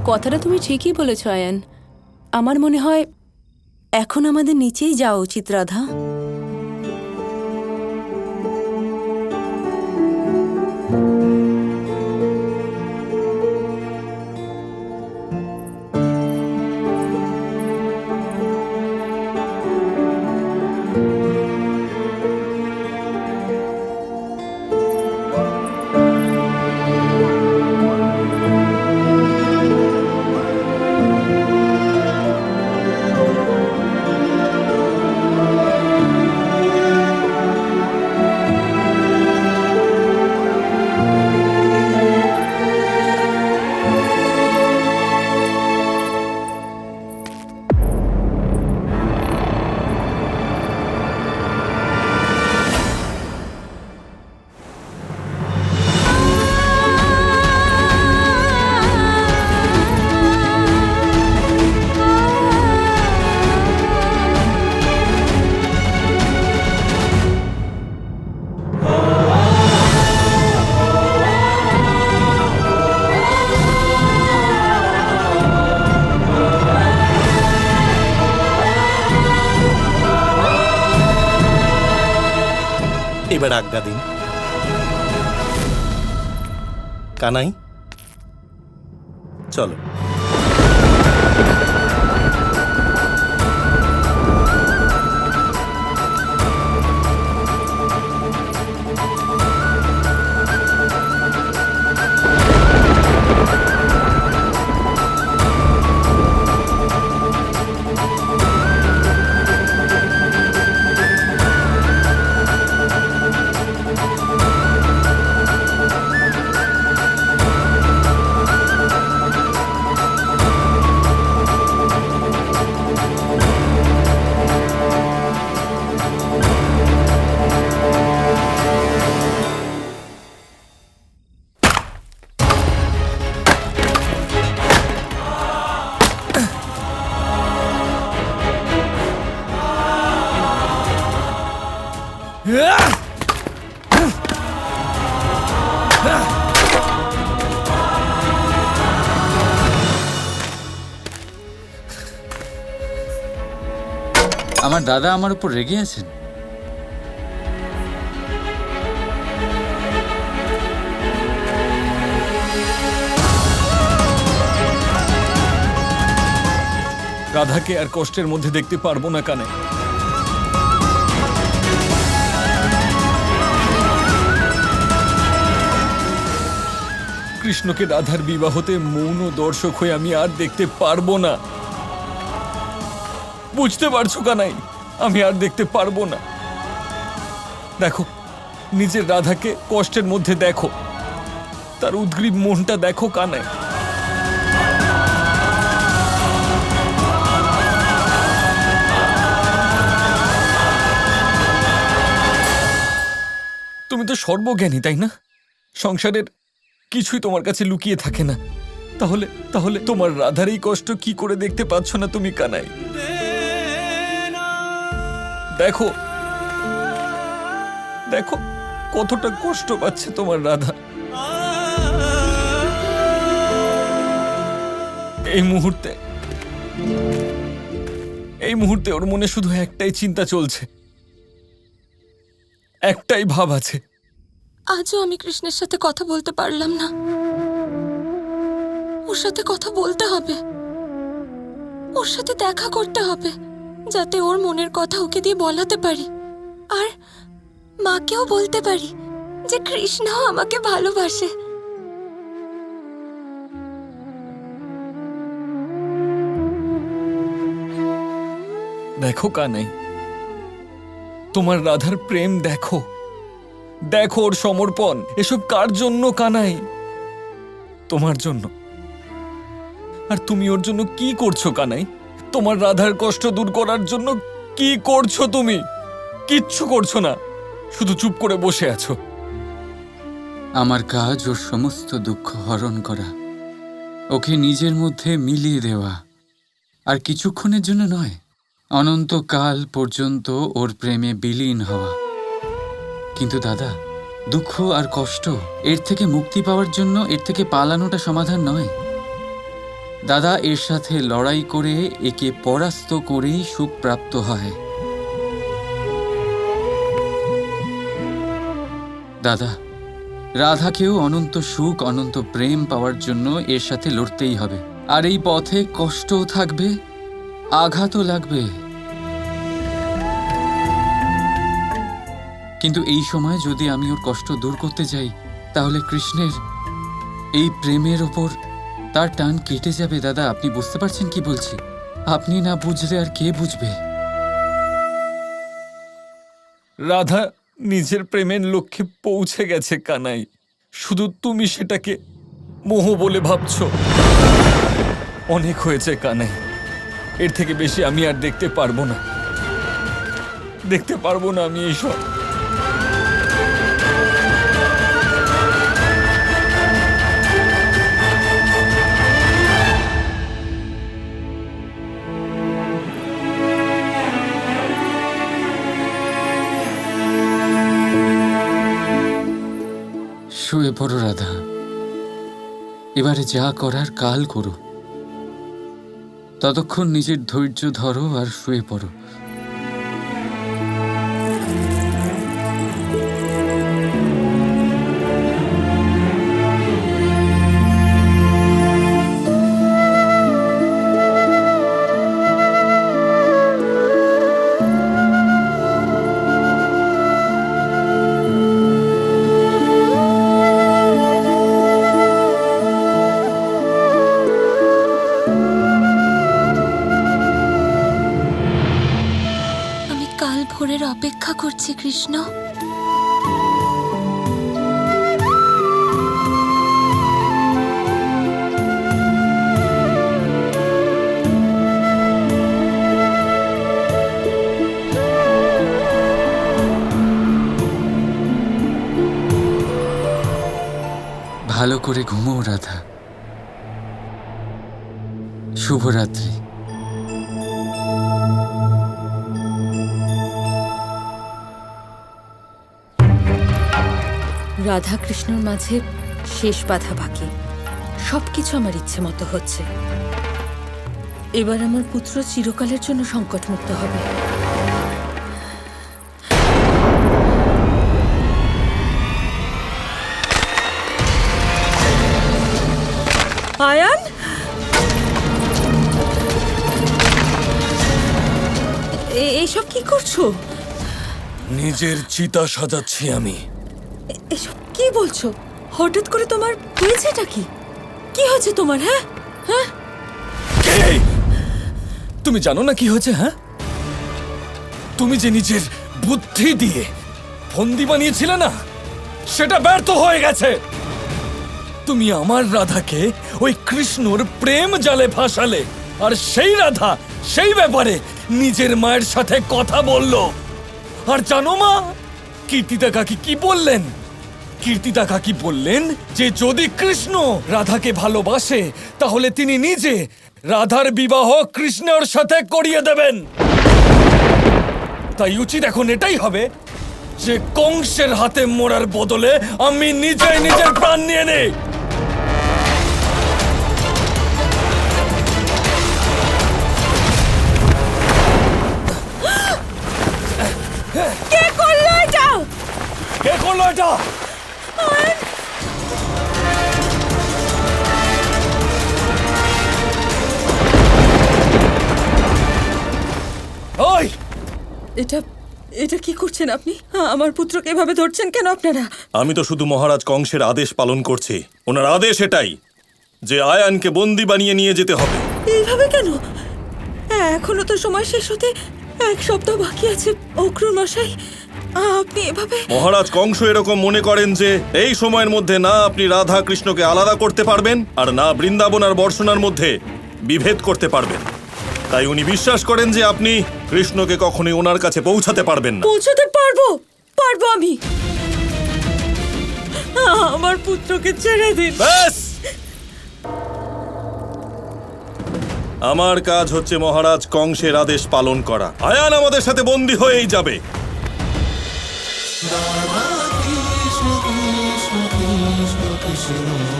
কথাটা তুমি ঠিকই বলেছ আয়ান। আমার মনে হয় এখন আমাদের নিচেই যাওয়া উচিত রাধা। এবার আজ্ঞা দিন কানাই, চলো। আমার দাদা আমার উপর রেগে আছেন। রাধাকে আর কষ্টের মধ্যে দেখতে পারবো না কানে। কৃষ্ণকে রাধার বিবাহতে মৌন দর্শক হয়ে আমি আর দেখতে পারবো না। বুঝতে পারছো কানাই, আমি আর দেখতে পারবো না। দেখো, নিজের রাধাকে কষ্টের মধ্যে দেখো, তার উদ্গ্রীব মনটা দেখো কানাই। তুমি তো সর্বজ্ঞানী, তাই না? সংসারের কিছুই তোমার কাছে লুকিয়ে থাকে না। তাহলে তাহলে তোমার রাধার এই কষ্ট কি করে দেখতে পাচ্ছ না তুমি কানাই? দেখো দেখো কতটা কষ্ট পাচ্ছে তোমার রাধা। এই মুহূর্তে ওর মনে শুধু একটাই চিন্তা চলছে, একটাই ভাব আছে। আজও আমি কৃষ্ণের সাথে কথা বলতে পারলাম না। ওর সাথে কথা বলতে হবে, ওর সাথে দেখা করতে হবে, যাতে ওর মনের কথা ওকে দিয়ে বলাতে পারি, আর মাকেও বলতে পারি যে কৃষ্ণ আমাকে ভালোবাসে। দেখো কানাই, তোমার রাধার প্রেম দেখো, দেখো ওর সমর্পণ। এসব কার জন্য কানাই? তোমার জন্য। আর তুমি ওর জন্য কি করছো কানাই? তোমার রাধার কষ্ট দূর করার জন্য কি করছো তুমি? কিচ্ছু করছো না, শুধু চুপ করে বসে আছো। আমার কাজ ওর সমস্ত দুঃখ হরণ করা, ওকে নিজের মধ্যে মিলিয়ে দেওয়া, আর কিছুক্ষণের জন্য নয়, অনন্তকাল পর্যন্ত ওর প্রেমে বিলীন হওয়া। কিন্তু দাদা, দুঃখ আর কষ্ট এর থেকে মুক্তি পাওয়ার জন্য এর থেকে পালানোটা সমাধান নয়। দাদা এর সাথে লড়াই করে একে পরাস্ত করেই সুখ প্রাপ্ত হয়। দাদা, রাধাকেও অনন্ত সুখ, অনন্ত প্রেম পাওয়ার জন্য এর সাথে লড়তেই হবে। আর এই পথে কষ্টও থাকবে, আঘাতও লাগবে। কিন্তু এই সময় যদি আমি ওর কষ্ট দূর করতে যাই, তাহলে কৃষ্ণের এই প্রেমের ওপর তার টান কেটে যাবে। দাদা, আপনি বুঝতে পারছেন কি বলছি? আপনি না বুঝলে আর কে বুঝবে? রাধা নিজের প্রেমের লক্ষ্যে পৌঁছে গেছে কানাই, শুধু তুমি সেটাকে মোহ বলে ভাবছো। অনেক হয়েছে কানাই, এর থেকে বেশি আমি আর দেখতে পারবো না, দেখতে পারবো না আমি এইসব। শুয়ে পড়ো রাধা, এবারে যা করার কাল করো। ততক্ষণ নিজের ধৈর্য ধরো আর শুয়ে পড়ো। আমি কাল ভোরের অপেক্ষা করছি কৃষ্ণ। ভালো করে ঘুমো রাধা। শুভরাত্রি। রাধা কৃষ্ণর মাঝে শেষ বাধা বাকি। সবকিছু আমার ইচ্ছে মতো হচ্ছে। এবার আমার পুত্র চিরকালের জন্য সংকটমুক্ত হবে। আয়ান, এইসব কি করছো? নিজের চিতা সাজাচ্ছি আমি। এসব কি বলছো? হঠাৎ করে তোমার হয়েছেটা কি? কি হয়েছে তোমার? হ্যাঁ হ্যাঁ, এই, তুমি জানো না কি হয়েছে? হ্যাঁ, তুমি যে নিজের বুদ্ধি দিয়ে ফন্দি বানিয়েছিলে না, সেটা ব্যর্থ হয়ে গেছে। তুমি আমার রাধাকে ওই কৃষ্ণর প্রেম জালে ফাঁসালে, আর সেই রাধা সেই ব্যাপারে নিজের মায়ের সাথে কথা বলল। আর জানো মা, কীর্তিদা কাকি কি বললেন? কীর্তিদা কাকি বললেন যে যদি কৃষ্ণ রাধাকে ভালোবাসে, তাহলে তিনি নিজে রাধার বিবাহ কৃষ্ণের সাথে করিয়ে দেবেন। তাই উচিত এখন এটাই হবে যে কংসের হাতে মরার বদলে আমি নিজেই নিজের প্রাণ নিয়ে নেই। কে করলো এটা? কে করলো এটা? ওই, এটা এটা কি করছেন আপনি? আমার পুত্রকে এভাবে ধরছেন কেন আপনারা? আমি তো শুধু মহারাজ কংসের আদেশ পালন করছি। ওনার আদেশ এটাই যে আয়ানকে বন্দি বানিয়ে নিয়ে যেতে হবে। এইভাবে কেন? এখনো তো সময় শেষ হতে 1 সপ্তাহ বাকি আছে। অক্রুর মশাই, আপনি এভাবে... মহারাজ কংস এরকম মনে করেন যে এই সময়ের মধ্যে না আপনি রাধা কৃষ্ণকে আলাদা করতে পারবেন, আর না বৃন্দাবন আর বর্ষণার মধ্যে বিভেদ করতে পারবেন। তাই উনি বিশ্বাস করেন যে আপনি কৃষ্ণকে কখনোই ওনার কাছে পৌঁছাতে পারবেন না। পৌঁছতে পারবো আমি। আমার পুত্রকে ছেড়ে দিন। ব্যাস, আমার কাজ হচ্ছে মহারাজ কংসের আদেশ পালন করা। আয়ান আমাদের সাথে বন্দী হয়েই যাবে। Krishna Krishna Krishna Krishna